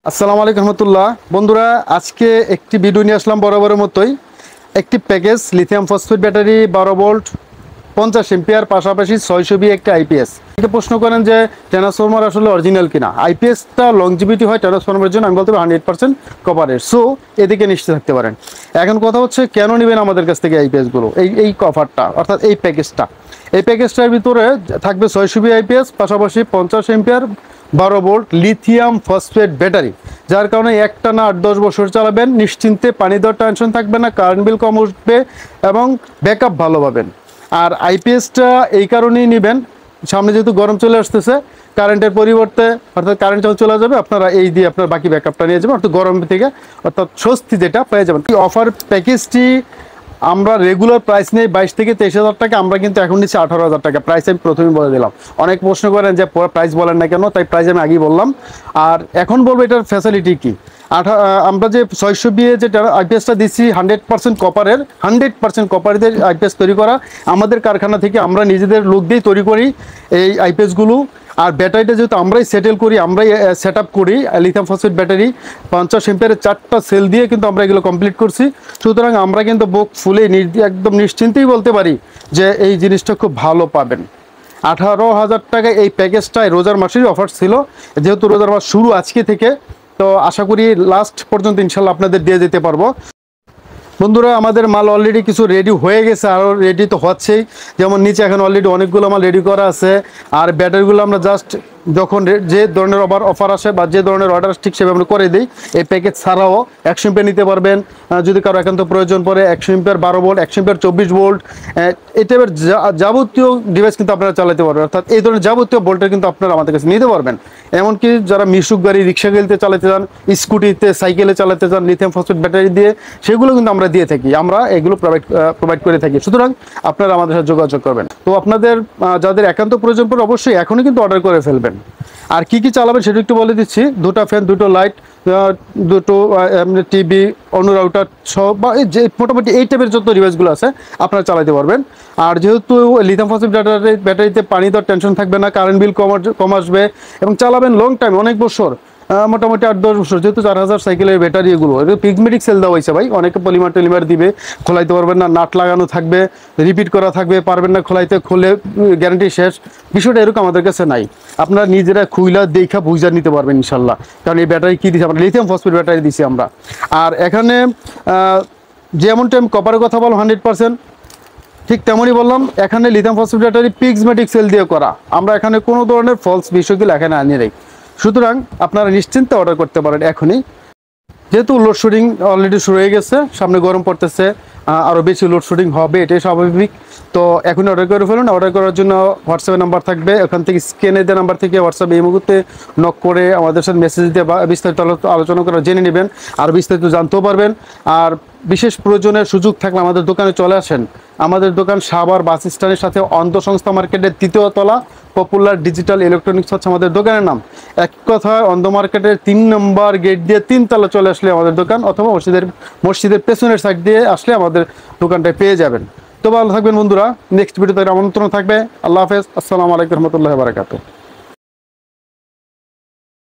আসসালামু আলাইকুম রহমতুল্লাহ। বন্ধুরা, আজকে একটি ভিডিও নিয়ে আসলাম বরাবরের মতোই। একটি package lithium phosphate battery 12 volt 50 ampere, পাশাপাশি 600 বি একটি আইপিএস। এটা প্রশ্ন করেন যে ট্রান্সফরমার আসলে অরিজিনাল কিনা। আইপিএসটা লংজিভিটি হয় ট্রান্সফরমারের জন্য, আমি বলতে পারি 100% কপারের। সো এদিকে নিশ্চিত থাকতে পারেন। এখন কথা হচ্ছে কেন নেবেন আমাদের কাছ থেকে আইপিএসগুলো, এই কভারটা অর্থাৎ এই প্যাকেজটা। এই প্যাকেজটার ভিতরে থাকবে 600 বি আইপিএস, পাশাপাশি 50 ampere 12 volt lithium phosphate battery, যার কারণে একটানা 8-10 বছর চালাবেন নিশ্চিন্তে, পানি দেওয়ার টেনশন থাকবে না, কারেন্ট বিল কম উঠবে এবং ব্যাকআপ ভালো পাবেন। আর আইপিএসটা এই কারণেই নেবেন, সামনে যেহেতু গরম চলে আসতেছে, কারেন্টের পরিবর্তে অর্থাৎ কারেন্ট যখন চলে যাবে আপনারা এই দিয়ে আপনার বাকি ব্যাকআপটা নিয়ে যাবেন, অর্থাৎ গরম থেকে অর্থাৎ স্বস্তি যেটা পেয়ে যাবেন। এই অফার প্যাকেজটি আমরা রেগুলার প্রাইস নেই 22 থেকে 23 হাজার টাকা, আমরা কিন্তু এখন নিচ্ছি 18 হাজার টাকা। প্রাইস আমি প্রথমেই বলে দিলাম। অনেক প্রশ্ন করেন যে প্রাইস বলেন না কেন, তাই প্রাইস আমি আগেই বললাম। আর এখন বলবো এটার ফ্যাসিলিটি কি। আমরা যে 600 বিয়ে যেটা আইপিএসটা দিচ্ছি 100% কপারের, 100% কপারের আইপিএস তৈরি করা আমাদের কারখানা থেকে, আমরা নিজেদের লোক দিয়েই তৈরি করি এই আইপিএসগুলো। আর ব্যাটারিটা যেহেতু আমরাই সেটেল করি, আমরাই সেট আপ করি, লিথিয়াম ফসফেট ব্যাটারি 50 এম্পিয়ারের 4টা সেল দিয়ে কিন্তু আমরা এগুলো কমপ্লিট করছি। সুতরাং আমরা কিন্তু বুক ফুলে একদম নিশ্চিন্তেই বলতে পারি যে এই জিনিসটা খুব ভালো পাবেন। 18 হাজার টাকা এই প্যাকেজটায় রোজার মাসেরই অফার ছিল, যেহেতু রোজার মাস শুরু আজকে থেকে, তো আশা করি লাস্ট পর্যন্ত ইনশাল্লাহ আপনাদের দিয়ে যেতে পারবো। বন্ধুরা, আমাদের মাল অলরেডি কিছু রেডি হয়ে গেছে, আরও রেডি তো হচ্ছেই। যেমন নিচে এখন অলরেডি অনেকগুলো মাল রেডি করা আছে। আর ব্যাটারিগুলো আমরা জাস্ট যখন যে ধরনের অফার আসে বা যে ধরনের অর্ডার ঠিক সেভাবে আমরা করে দিই। এই প্যাকেজ ছাড়াও 100 এম্পিয়ার নিতে পারবেন, যদি কারো একান্ত প্রয়োজন পড়ে 100 এম্পিয়ার 12 ভোল্ট, 100 এম্পিয়ার 24 ভোল্ট, এই টাইপের যাবতীয় ডিভাইস কিন্তু আপনারা চালাতে পারবেন। অর্থাৎ এই ধরনের যাবতীয় ভোল্টের কিন্তু আপনারা আমাদের কাছে নিতে পারবেন। এমনকি যারা মিশুক গাড়ি, রিক্সা গাড়িতে চালাতে চান, স্কুটিতে, সাইকেলে চালাতে চান লিথিয়াম ফসফেট ব্যাটারি দিয়ে, সেগুলো কিন্তু আমরা দিয়ে থাকি, আমরা এগুলো প্রোভাইড করে থাকি। সুতরাং আপনারা আমাদের সাথে যোগাযোগ করবেন। তো আপনাদের যাদের একান্ত প্রয়োজন পড়ে অবশ্যই এখনই কিন্তু অর্ডার করে ফেলবেন। আর কি কি চালাবেন সেটা একটু বলে দিচ্ছি। 2টা ফ্যান, 2টো লাইট, 2টো টিভি, অন্য রাউটার সব, বা যে মোটামুটি এই টাইপের যত ডিভাইসগুলো আছে আপনারা চালাতে পারবেন। আর যেহেতু লিথিয়াম ফসফেট ব্যাটারিতে পানি দেওয়ার টেনশন থাকবে না, কারেন্ট বিল কম আসবে এবং চালাবেন লং টাইম, অনেক বছর, মোটামুটি 8-10 বছর। যেহেতু 4000 সাইকেলের ব্যাটারি, এগুলো পিগমেটিক সেল দেওয়া হয়েছে ভাই। অনেকে পলিমার দিবে, খোলাইতে পারবেন না, নাট লাগানো থাকবে, রিপিট করা থাকবে, পারবেন না খোলাইতে, খুলে গ্যারান্টি শেষ। বিষয়টা এরকম আমাদের কাছে নাই, আপনারা নিজেরা খুইলা দেখা বুঝা নিতে পারবেন ইনশাল্লাহ। কারণ এই ব্যাটারি কী দিচ্ছি আমরা, লিথিয়াম ফসফেট ব্যাটারি দিচ্ছি আমরা। আর এখানে যেমন টাইম কপারের কথা বললাম 100%, ঠিক তেমনই বললাম এখানে লিথিয়াম ফসফেট ব্যাটারি পিগমেটিক সেল দিয়ে করা। আমরা এখানে কোনো ধরনের ফলস বিষয়গুলো এখানে আনিয়ে রাখি। সুতরাং আপনারা নিশ্চিন্তে অর্ডার করতে পারেন এখনই। যেহেতু লোডশেডিং অলরেডি শুরু হয়ে গেছে, সামনে গরম পড়তেছে, আরও বেশি লোডশেডিং হবে, এটাই স্বাভাবিক। তো এখনই অর্ডার করে ফেলুন। অর্ডার করার জন্য হোয়াটসঅ্যাপে নাম্বার থাকবে, ওখান থেকে স্ক্যানে দেওয়া নাম্বার থেকে হোয়াটসঅ্যাপে এই মুহূর্তে নক করে আমাদের সাথে মেসেজ দিয়ে বা বিস্তারিত আলোচনা করে জেনে নেবেন, আর বিস্তারিত জানতেও পারবেন। আর বিশেষ প্রয়োজনের সুযোগ থাকলে আমাদের দোকানে চলে আসেন। আমাদের দোকান সাভার বাস স্ট্যান্ডের সাথে অন্ধ মার্কেটের 3য় তলা, পপুলার ডিজিটাল ইলেকট্রনিক্স হচ্ছে আমাদের দোকানের নাম। এক কথায় অন্ধ মার্কেটের 3 নম্বর গেট দিয়ে 3 তলা চলে আসলে আমাদের দোকান, অথবা মসজিদের পেছনের সাইড দিয়ে আসলে আমাদের দোকানটায় পেয়ে যাবেন। তো ভালো থাকবেন বন্ধুরা, নেক্সট ভিডিওতে আমন্ত্রণ থাকবে। আল্লাহ হাফেজ, আসসালামু আলাইকুম রহমতুল্লাহি ওয়া বারাকাতুহু।